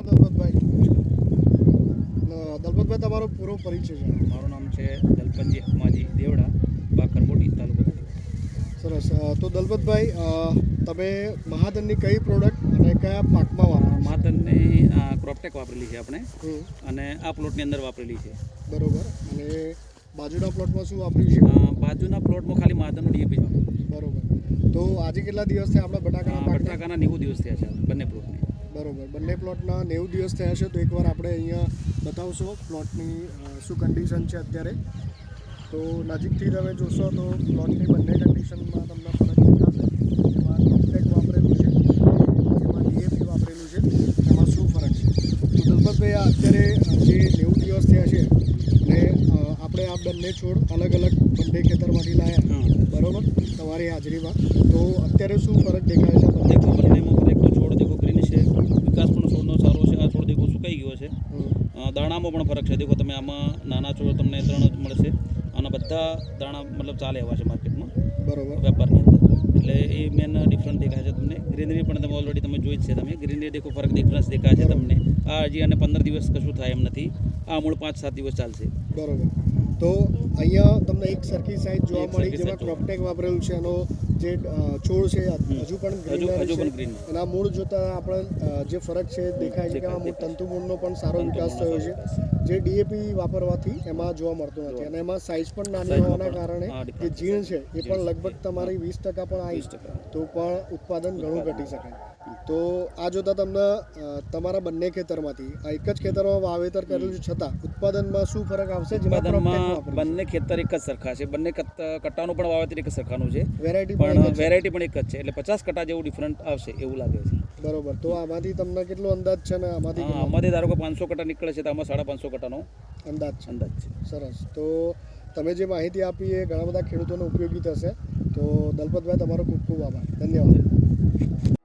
દલપતભાઈ, દલપતભાઈ તમારો પૂરો પરિચય છે? મારું નામ છે દલપતજી હમાજી દેવડા, બાકર મોટી, તાલુકો દાંતી. સરસ. તો દલપતભાઈ, તમે મહાધનની કઈ પ્રોડક્ટ અને કયા પાકમાં વાપરો? માતરની ક્રોપટેક વાપરેલી છે આપણે, અને આ પ્લોટની અંદર વાપરેલી છે. બરોબર. અને બાજુના પ્લોટમાં શું વાપર્યું છે? બાજુના પ્લોટમાં ખાલી માતરનું ડીએપી જ વાપર્યું. બરોબર. તો આજે કેટલા દિવસથી આપણા બટાકાના પાક? બટાકાના 90 દિવસ થયા છે બંને પ્લોટને. બરોબર. બંને પ્લોટના 90 દિવસ થયા છે. તો એકવાર આપણે અહીંયા બતાવશો પ્લોટની શું કન્ડિશન છે અત્યારે? તો નજીકથી તમે જોશો તો પ્લોટની બંને કન્ડિશનમાં તમને ફરક દેખાશે. એમાં કોમ્પેક્ટ વાપરેલું છે, એમાં ડીએપી વાપરેલું છે, એમાં શું ફરક છે? તો દલપતભાઈ, આ અત્યારે જે 90 દિવસ થયા છે ને આપણે આ બંને છોડ અલગ અલગ બંને ખેતરમાંથી લાવ્યા, બરોબર, તમારી હાજરીમાં. તો અત્યારે શું ફરક દેખાય છે? દેખો બંનેમાં દેખો, છોડ દેખો ગ્રીન છે, વિકાસ પણ છોડનો સારો છે. આ છોડ દેખો સુકાઈ ગયો છે. દાણામાં પણ ફરક છે. દેખો તમે આમાં નાના છોડ તમને 3 જ મળશે, અને બધા દાણા મતલબ ચાલે એવા છે માર્કેટમાં, બરોબર, વેપારની અંદર. એટલે એ મેન ડિફરન્ટ દેખાય છે તમને. ગ્રીનરી પણ તમે ઓલરેડી તમે જોઈ જ છે. તમે ગ્રીનરી દેખો, ફરક ડિફરન્સ દેખાય છે તમને. આ હજી અને 15 દિવસ કશું થાય એમ નથી. આ મૂળ 5-7 દિવસ ચાલશે. બરોબર. તો અહીંયા તમને એક સરખી સાઈઝ જોવા મળી, જેમાં ક્રોપટેક વાપરેલું છે. એનો જે છોડ છે હજુ પણ ગ્રીન છે. એના મૂળ જોતા આપણે જે ફરક છે દેખાય છે કે આ તંતુ મૂળનો પણ સારો વિકાસ થયો છે, જે ડીએપી વાપરવાથી એમાં જોવા મળતું નથી. અને એમાં સાઈઝ પણ નાની હોવાના કારણે જે ઝીણ છે એ પણ લગભગ તમારી 20% પણ આવી, તો પણ ઉત્પાદન ઘણું ઘટી શકાય. તો આ જોતા તમને તમારા બંને ખેતરમાંથી આ એક જ ખેતરમાં વાવેતર કરેલું છતાં ઉત્પાદનમાં શું ફરક આવશે? બંને ખેતર એક જ સરખા છે. બંને કટ્ટાનું પણ વાવેતર એક સરખાનું છે. વેરાયટી પણ એક જ છે. એટલે 50 કટ્ટા જેવું ડિફરન્ટ આવશે એવું લાગે છે. બરોબર. તો આમાંથી તમને કેટલો અંદાજ છે? ને આમાંથી ધારો કે 500 કટ્ટા નીકળે છે, તો આમાં 550 કટ્ટાનો અંદાજ છે. સરસ. તો તમે જે માહિતી આપી એ ઘણા બધા ખેડૂતોને ઉપયોગી થશે. તો દલપતભાઈ, તમારો ખૂબ ખૂબ આભાર. ધન્યવાદ.